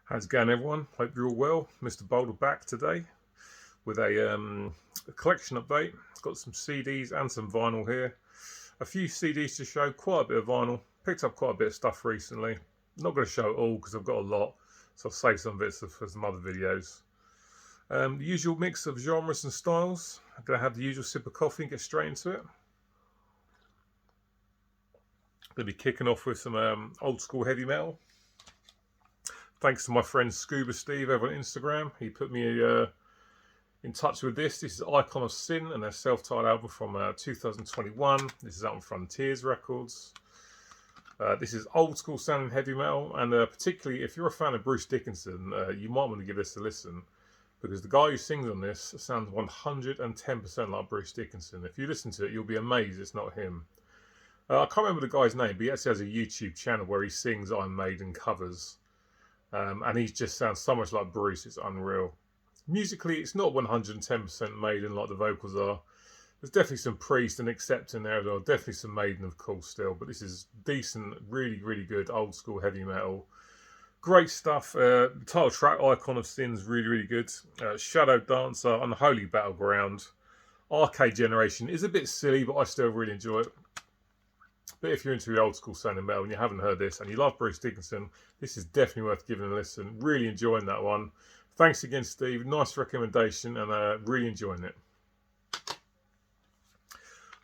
How's it going, everyone? Hope you're all well. Mr. Boulder back today with a collection update. Got some CDs and some vinyl here. A few CDs to show, quite a bit of vinyl. Picked up quite a bit of stuff recently. Not going to show it all because I've got a lot, so I'll save some bits for some other videos. The usual mix of genres and styles. I'm going to have the usual sip of coffee and get straight into it. Going to be kicking off with some old school heavy metal. Thanks to my friend Scuba Steve over on Instagram. He put me in touch with this. This is Icon of Sin and their self-titled album from 2021. This is out on Frontiers Records. This is old school sounding heavy metal, and particularly if you're a fan of Bruce Dickinson, you might want to give this a listen, because the guy who sings on this sounds 110% like Bruce Dickinson. If you listen to it, you'll be amazed it's not him. I can't remember the guy's name, but he actually has a YouTube channel where he sings Iron Maiden covers. And he just sounds so much like Bruce, it's unreal. Musically, it's not 110% Maiden like the vocals are. There's definitely some Priest and Accept in there as well. Definitely some Maiden, of course, still. But this is decent, really, really good old school heavy metal. Great stuff. The title track, Icon of Sin, is really, really good. Shadow Dancer, Unholy Battleground. Arcade Generation is a bit silly, but I still really enjoy it. But if you're into the old school sounding metal and you haven't heard this and you love Bruce Dickinson, this is definitely worth giving a listen. Really enjoying that one. Thanks again, Steve. Nice recommendation, and really enjoying it.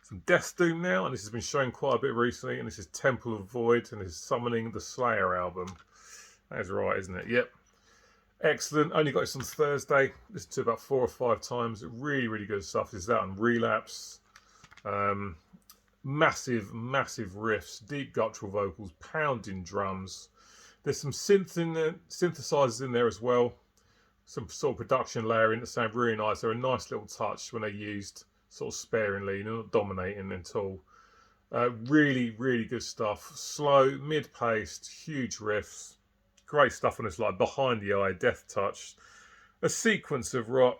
Some Death Doom now, and this has been shown quite a bit recently, and this is Temple of Void, and this is Summoning the Slayer album. That is right, isn't it? Yep. Excellent. Only got this on Thursday. Listened to about 4 or 5 times. Really, really good stuff. This is out on Relapse. Massive riffs, deep guttural vocals, pounding drums. There's some synthesizers in there as well. Some sort of production layering that sound really nice. They're a nice little touch when they're used sort of sparingly, not dominating at all. Really, really good stuff. Slow, mid-paced, huge riffs. Great stuff on this, like Behind the Eye, Death Touch. A sequence of rock.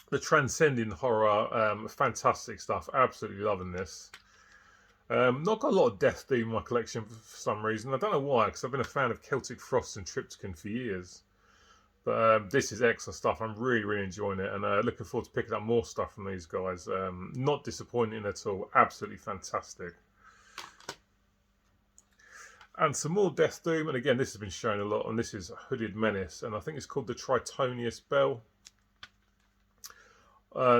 The transcending horror, fantastic stuff. Absolutely loving this. Not got a lot of Death Doom in my collection for some reason. I don't know why, because I've been a fan of Celtic Frost and Triptykon for years. But this is excellent stuff. I'm really, really enjoying it, and looking forward to picking up more stuff from these guys. Not disappointing at all. Absolutely fantastic. And some more Death Doom, and again, this has been shown a lot, and this is Hooded Menace, and I think it's called the Tritonius Bell.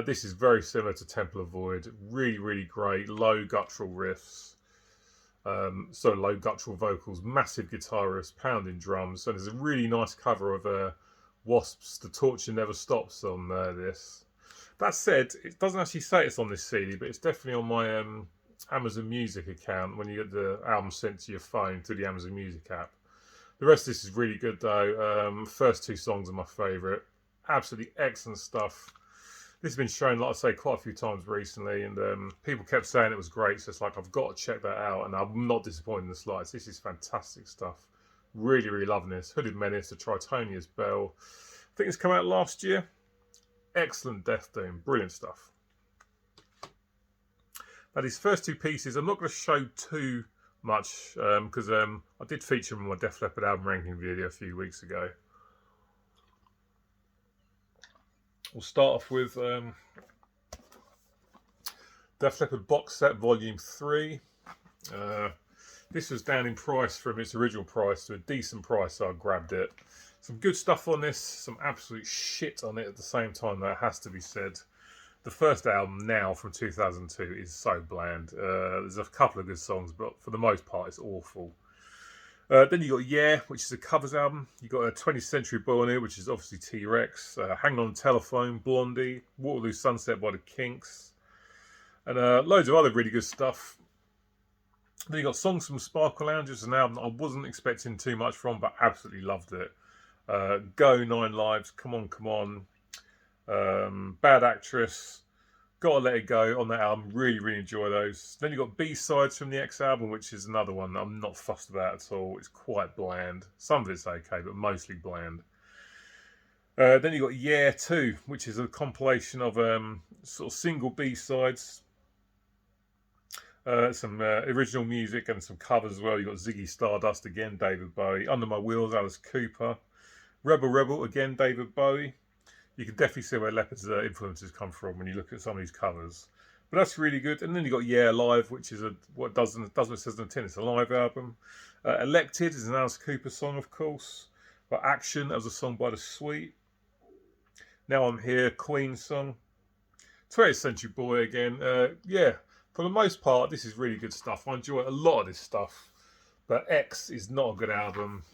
This is very similar to Temple of Void. Really, really great. Low guttural riffs. Low guttural vocals. Massive guitar riffs. Pounding drums. And there's a really nice cover of Wasps' The Torture Never Stops on this. That said, it doesn't actually say it's on this CD, but it's definitely on my Amazon Music account when you get the album sent to your phone through the Amazon Music app. The rest of this is really good, though. First 2 songs are my favourite. Absolutely excellent stuff. This has been shown, like I say, quite a few times recently, and people kept saying it was great, so it's like, I've got to check that out, and I'm not disappointed in the slightest. This is fantastic stuff. Really, really loving this. Hooded Menace, the Tritonius Bell. I think it's come out last year. Excellent Death Doom. Brilliant stuff. Now, these first 2 pieces, I'm not going to show too much, because I did feature them in my Def Leppard album ranking video a few weeks ago. We'll start off with Def Leppard Box Set Volume 3. This was down in price from its original price to a decent price, so I grabbed it. Some good stuff on this, some absolute shit on it at the same time, that has to be said. The first album, Now, from 2002, is so bland. There's a couple of good songs, but for the most part, it's awful. Then you got Yeah, which is a covers album. You got a 20th Century Boy on here, which is obviously T-Rex. Hanging on the Telephone, Blondie. Waterloo Sunset by the Kinks. And loads of other really good stuff. Then you got Songs from Sparkle Lounge, which is an album I wasn't expecting too much from, but absolutely loved it. Go, 9 Lives, Come On, Come On. Bad Actress. Gotta Let It Go on that album. Really, really enjoy those. Then you've got B-Sides from the X album, which is another one that I'm not fussed about at all. It's quite bland. Some of it's okay, but mostly bland. Then you've got Yeah 2, which is a compilation of sort of single B-sides. Some original music and some covers as well. You got Ziggy Stardust again, David Bowie. Under My Wheels, Alice Cooper. Rebel Rebel again, David Bowie. You can definitely see where Leopard's influences come from when you look at some of these covers. But that's really good. And then you got Yeah Live, which is what does what it says on the tin. It's a live album. Elected is an Alice Cooper song, of course. But Action, that was a song by The Sweet. Now I'm Here, Queen song. 20th Century Boy again. Yeah, for the most part, this is really good stuff. I enjoy a lot of this stuff. But X is not a good album.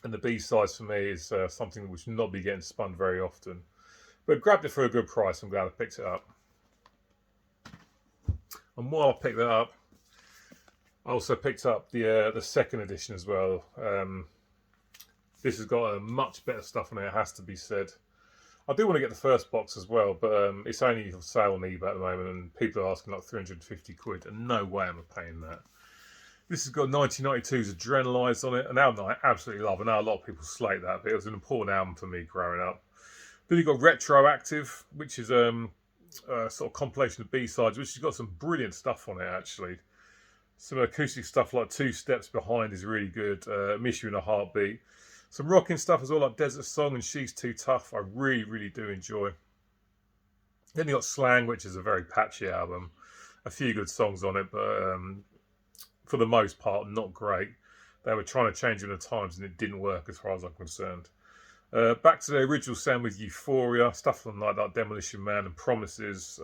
And the B-sides for me is something which will not be getting spun very often. But grabbed it for a good price. I'm glad I picked it up. And while I picked that up, I also picked up the second edition as well. This has got much better stuff on it, it has to be said. I do want to get the first box as well, but it's only for sale on eBay at the moment, and people are asking like 350 quid, and no way am I paying that. This has got 1992's Adrenalize on it, an album that I absolutely love. I know a lot of people slate that, but it was an important album for me growing up. Then you've got Retroactive, which is a sort of compilation of B-sides, which has got some brilliant stuff on it, actually. Some acoustic stuff like Two Steps Behind is really good. Miss You in a Heartbeat. Some rocking stuff as well, like Desert Song and She's Too Tough. I really, really do enjoy. Then you got Slang, which is a very patchy album. A few good songs on it, but for the most part, not great. They were trying to change it in the times, and it didn't work as far as I'm concerned. Back to the original sound with Euphoria, stuff like that, Demolition Man and Promises.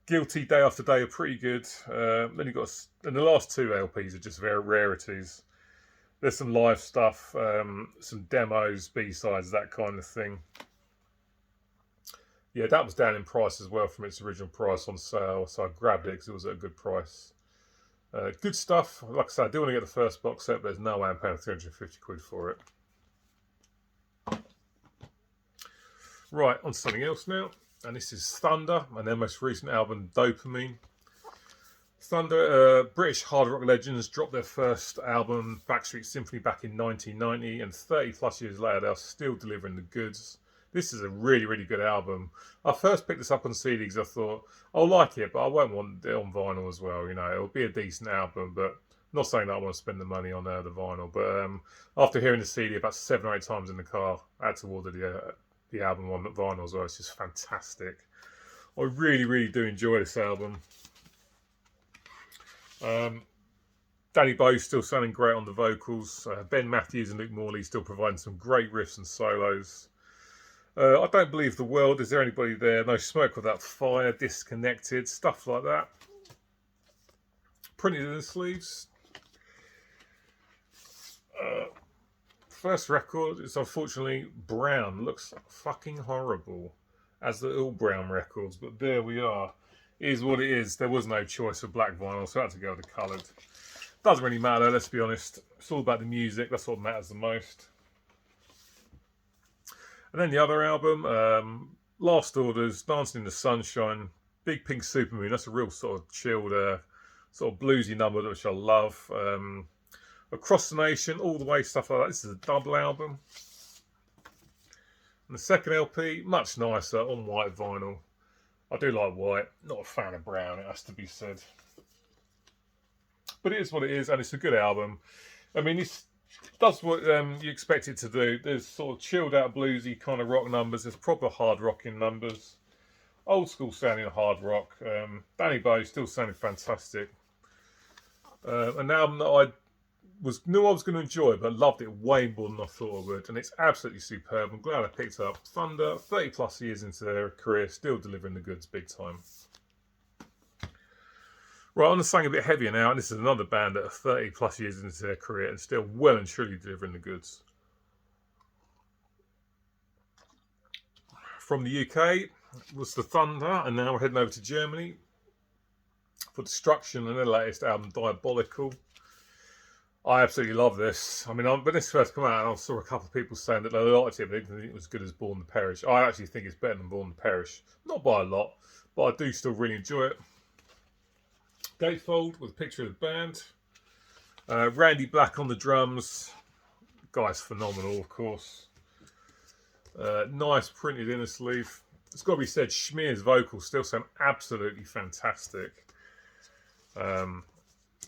Guilty, Day After Day are pretty good. Then you've got, and the last two LPs are just very rarities. There's some live stuff, some demos, B-sides, that kind of thing. Yeah, that was down in price as well from its original price on sale, so I grabbed it because it was at a good price. Good stuff. Like I said, I do want to get the first box set, but there's no way I'm paying 350 quid for it. Right, on to something else now. And this is Thunder and their most recent album, Dopamine. Thunder, British hard rock legends, dropped their first album, Backstreet Symphony, back in 1990, and 30 plus years later, they're still delivering the goods. This is a really, really good album. I first picked this up on CD because I thought, I'll like it, but I won't want it on vinyl as well. You know, it'll be a decent album, but not saying that I want to spend the money on the vinyl. But after hearing the CD about 7 or 8 times in the car, I had to order the album on vinyl as well. It's just fantastic. I really, really do enjoy this album. Danny Bowes still sounding great on the vocals. Ben Matthews and Luke Morley still providing some great riffs and solos. I Don't Believe the World. Is There Anybody There? No Smoke Without Fire. Disconnected. Stuff like that. Printed in the sleeves. First record is unfortunately brown. Looks fucking horrible, as the all brown records, but there we are. It is what it is. There was no choice of black vinyl, so I had to go with the coloured. Doesn't really matter, let's be honest. It's all about the music. That's what matters the most. And then the other album, Last Orders, Dancing in the Sunshine, Big Pink Supermoon. That's a real sort of chilled, sort of bluesy number, which I love. Across the Nation, All the Way, stuff like that. This is a double album. And the second LP, much nicer, on white vinyl. I do like white, not a fan of brown, it has to be said. But it is what it is, and it's a good album. I mean, it does what you expect it to do. There's sort of chilled out bluesy kind of rock numbers. There's proper hard rocking numbers. Old school sounding hard rock. Danny Bowes still sounding fantastic. An album that I knew I was going to enjoy, but loved it way more than I thought I would. And it's absolutely superb. I'm glad I picked it up. Thunder, 30 plus years into their career, still delivering the goods big time. Right, on to something a bit heavier now, and this is another band that are 30 plus years into their career and still well and truly delivering the goods. From the UK was the Thunder, and now we're heading over to Germany for Destruction and their latest album, Diabolical. I absolutely love this. I mean, when this first came out, I saw a couple of people saying that they liked it, but they didn't think it was as good as Born to Perish. I actually think it's better than Born to Perish. Not by a lot, but I do still really enjoy it. Gatefold with a picture of the band. Randy Black on the drums. Guy's phenomenal, of course. Nice printed inner sleeve. it's got to be said, Schmear's vocals still sound absolutely fantastic.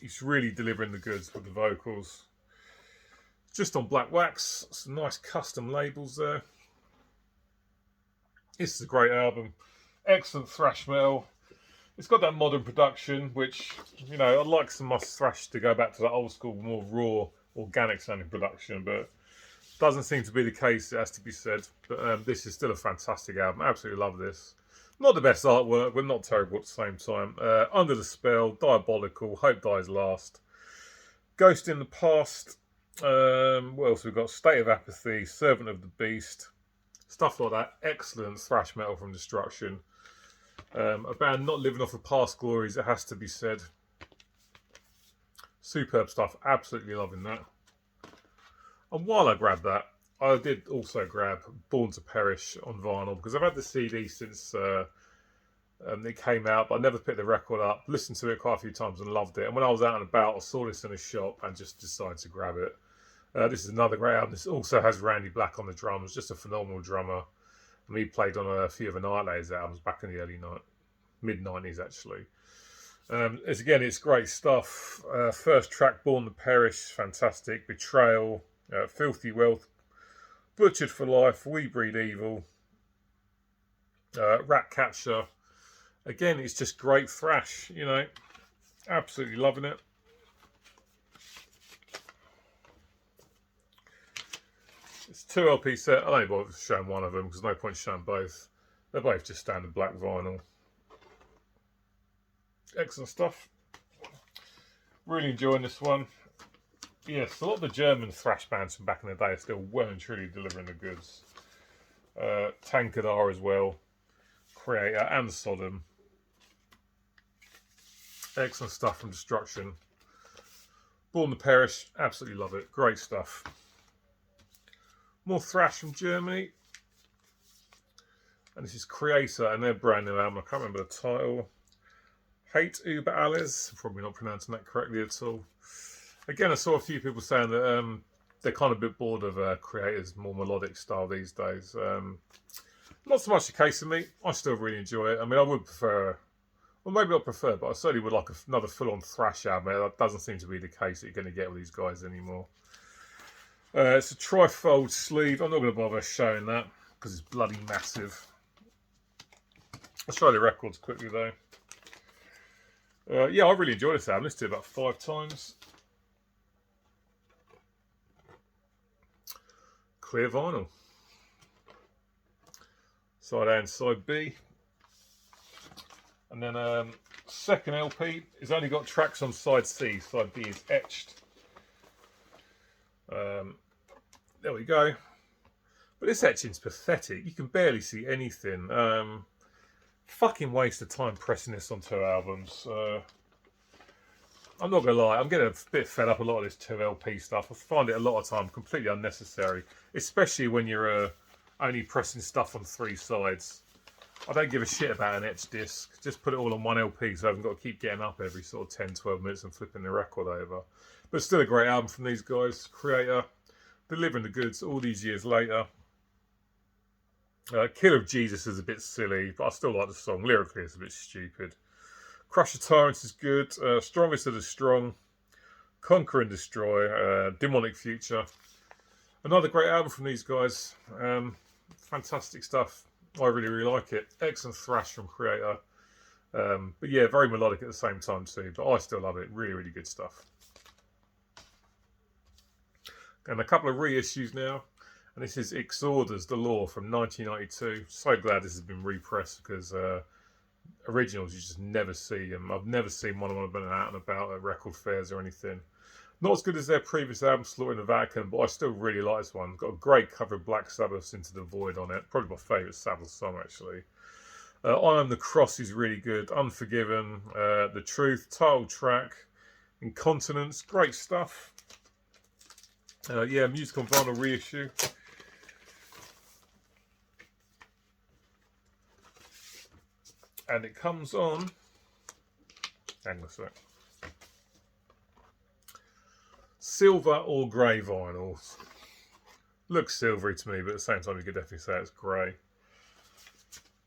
He's really delivering the goods with the vocals. Just on black wax, some nice custom labels there. This is a great album. Excellent thrash metal. It's got that modern production, which, you know, I'd like some of my thrash to go back to that old school, more raw, organic sounding production, but doesn't seem to be the case, it has to be said. But this is still a fantastic album. Absolutely love this. Not the best artwork, but not terrible at the same time. Under the Spell, Diabolical, Hope Dies Last, Ghost in the Past. What else we've got? State of Apathy, Servant of the Beast. Stuff like that. Excellent thrash metal from Destruction. A band not living off of past glories, it has to be said. Superb stuff. Absolutely loving that. And while I grabbed that, I did also grab Born to Perish on vinyl, because I've had the CD since it came out, but I never picked the record up. Listened to it quite a few times and loved it. And when I was out and about, I saw this in a shop and just decided to grab it. This is another great album. This also has Randy Black on the drums, just a phenomenal drummer. And he played on a few of Annihilator's albums back in the mid-90s actually. It's great stuff. First track, Born to Perish, fantastic. Betrayal, Filthy Wealth, Butchered for Life, We Breed Evil, Ratcatcher. Again, it's just great thrash, you know. Absolutely loving it. It's 2 LP set. I don't bother showing one of them because no point showing both. They're both just standard black vinyl. Excellent stuff. Really enjoying this one. Yes, a lot of the German thrash bands from back in the day are still well and truly delivering the goods. Tankard as well. Creator and Sodom. Excellent stuff from Destruction. Born to Perish, absolutely love it. Great stuff. More thrash from Germany. And this is Creator and their brand new album. I can't remember the title. Hate über alles. Probably not pronouncing that correctly at all. Again, I saw a few people saying that they're kind of a bit bored of Creator's more melodic style these days. Not so much the case for me. I still really enjoy it. I mean, I would prefer, well, maybe not prefer, but I certainly would like another full-on thrash album. That doesn't seem to be the case that you're going to get with these guys anymore. It's a trifold sleeve. I'm not going to bother showing that because it's bloody massive. I'll show the records quickly though. Yeah, I really enjoyed this album. Listened to it about 5 times. Clear vinyl. Side A and side B. And then second LP has only got tracks on side C. Side B is etched. There we go. But this etching's pathetic. You can barely see anything. Fucking waste of time pressing this on 2 albums. I'm not going to lie, I'm getting a bit fed up a lot of this 2 LP stuff. I find it a lot of time completely unnecessary. Especially when you're only pressing stuff on 3 sides. I don't give a shit about an etched disc. Just put it all on 1 LP so I haven't got to keep getting up every sort of 10, 12 minutes and flipping the record over. But still a great album from these guys. Creator, delivering the goods all these years later. Kill of Jesus is a bit silly, but I still like the song. Lyrically, it's a bit stupid. Crush of Tyrants is good. Strongest of the Strong. Conquer and Destroy. Demonic Future. Another great album from these guys. Fantastic stuff. I really, really like it. Excellent thrash from Creator. But yeah, very melodic at the same time too. But I still love it. Really, really good stuff. And a couple of reissues now. And this is Exorders, The Law from 1992. So glad this has been repressed because originals you just never see them. I've never seen one of them been out and about at record fairs or anything. Not as good as their previous album, Slaughter in the Vatican, but I still really like this one. Got a great cover of Black Sabbath's Into the Void on it. Probably my favourite Sabbath song, actually. I Am the Cross is really good. Unforgiven, The Truth, title track, Incontinence, great stuff. Yeah, music on vinyl reissue. And it comes on, hang on a sec, silver or grey vinyls. Looks silvery to me, but at the same time you could definitely say it's grey.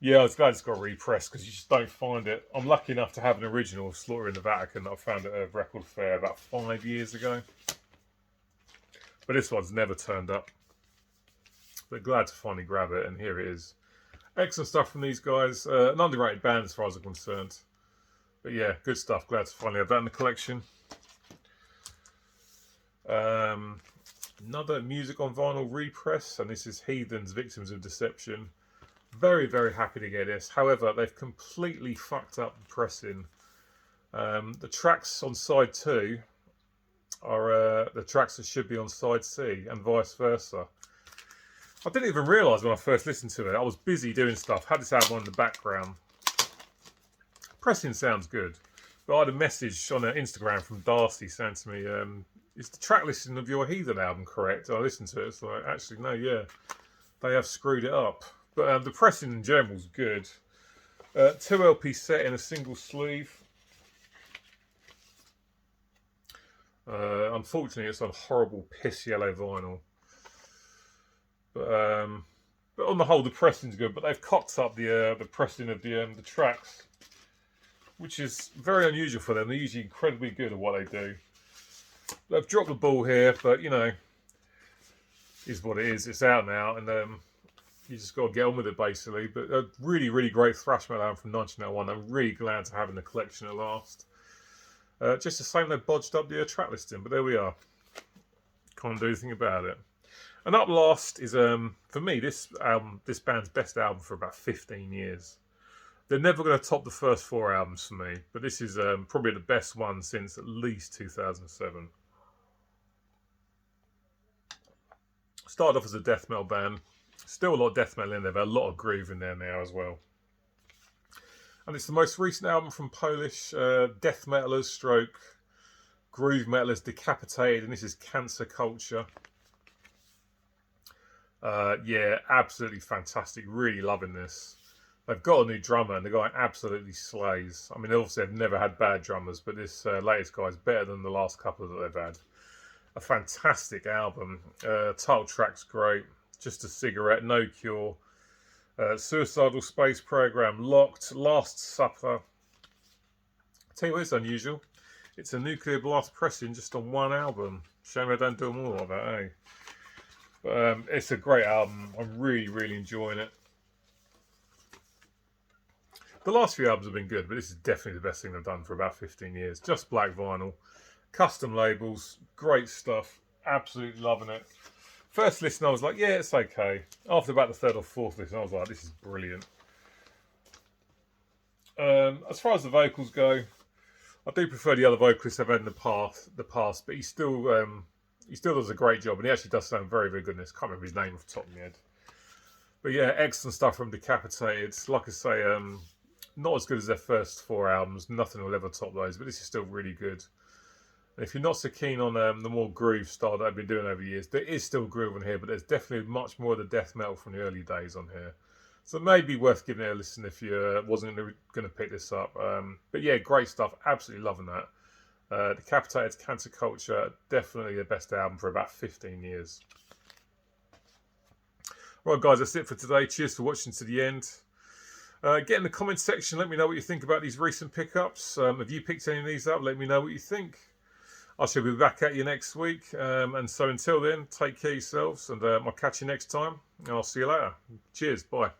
Yeah, I was glad it's got repressed because you just don't find it. I'm lucky enough to have an original of Slaughter in the Vatican that I found at a record fair about 5 years ago. But this one's never turned up. But glad to finally grab it, and here it is. Excellent stuff from these guys. An underrated band as far as I'm concerned. But yeah, good stuff. Glad to finally have that in the collection. Another music on vinyl repress, and this is Heathens, Victims of Deception. Very, very happy to get this. However, they've completely fucked up the pressing. The tracks on side 2 are the tracks that should be on side C, and vice versa. I didn't even realise when I first listened to it. I was busy doing stuff, had this album on in the background. Pressing sounds good, but I had a message on Instagram from Darcy saying to me, is the track listing of your Heathen album correct? And I listened to it, it's like, actually, no, yeah, they have screwed it up. But the pressing in general is good. 2 LP set in a single sleeve. Unfortunately, it's on horrible piss yellow vinyl. But on the whole, the pressing's good. But they've cocked up the pressing of the tracks, which is very unusual for them. They're usually incredibly good at what they do. They've dropped the ball here, but you know, is what it is. It's out now, and you just got to get on with it, basically. But a really, really great thrash metal album from 1901. I'm really glad to have in the collection at last. Just the same, they bodged up the track listing, but there we are. Can't do anything about it. And up last is, for me, this band's best album for about 15 years. They're never going to top the first 4 albums for me, but this is probably the best one since at least 2007. Started off as a death metal band. Still a lot of death metal in there, but a lot of groove in there now as well. And it's the most recent album from Polish death metalers stroke groove metalers, Decapitated, and this is Cancer Culture. Yeah, absolutely fantastic. Really loving this. They've got a new drummer, and the guy absolutely slays. I mean, obviously, they've never had bad drummers, but this latest guy is better than the last couple that they've had. A fantastic album. Title track's great. Just a Cigarette, No Cure. Suicidal Space Program, Locked, Last Supper. Tell you what, it's unusual. It's a Nuclear Blast pressing just on one album. Shame I don't do them all like that, eh? But it's a great album. I'm really, really enjoying it. The last few albums have been good, but this is definitely the best thing they've done for about 15 years. Just black vinyl, custom labels, great stuff. Absolutely loving it. First listen, I was like, yeah, it's okay. After about the 3rd or 4th listen, I was like, this is brilliant. As far as the vocals go, I do prefer the other vocalists I've had in the past, but he still does a great job, and he actually does sound very, very good. I can't remember his name off the top of my head. But yeah, excellent stuff from Decapitated. Like I say, not as good as their first 4 albums. Nothing will ever top those, but this is still really good. And if you're not so keen on the more groove style that I've been doing over the years, there is still groove on here, but there's definitely much more of the death metal from the early days on here. So it may be worth giving it a listen if you wasn't going to pick this up. But yeah, great stuff. Absolutely loving that. Decapitated, Cancer Culture, definitely the best album for about 15 years. Right, guys, that's it for today. Cheers for watching to the end. Get in the comments section. Let me know what you think about these recent pickups. Have you picked any of these up? Let me know what you think. I shall be back at you next week. And so until then, take care of yourselves, and I'll catch you next time. And I'll see you later. Cheers. Bye.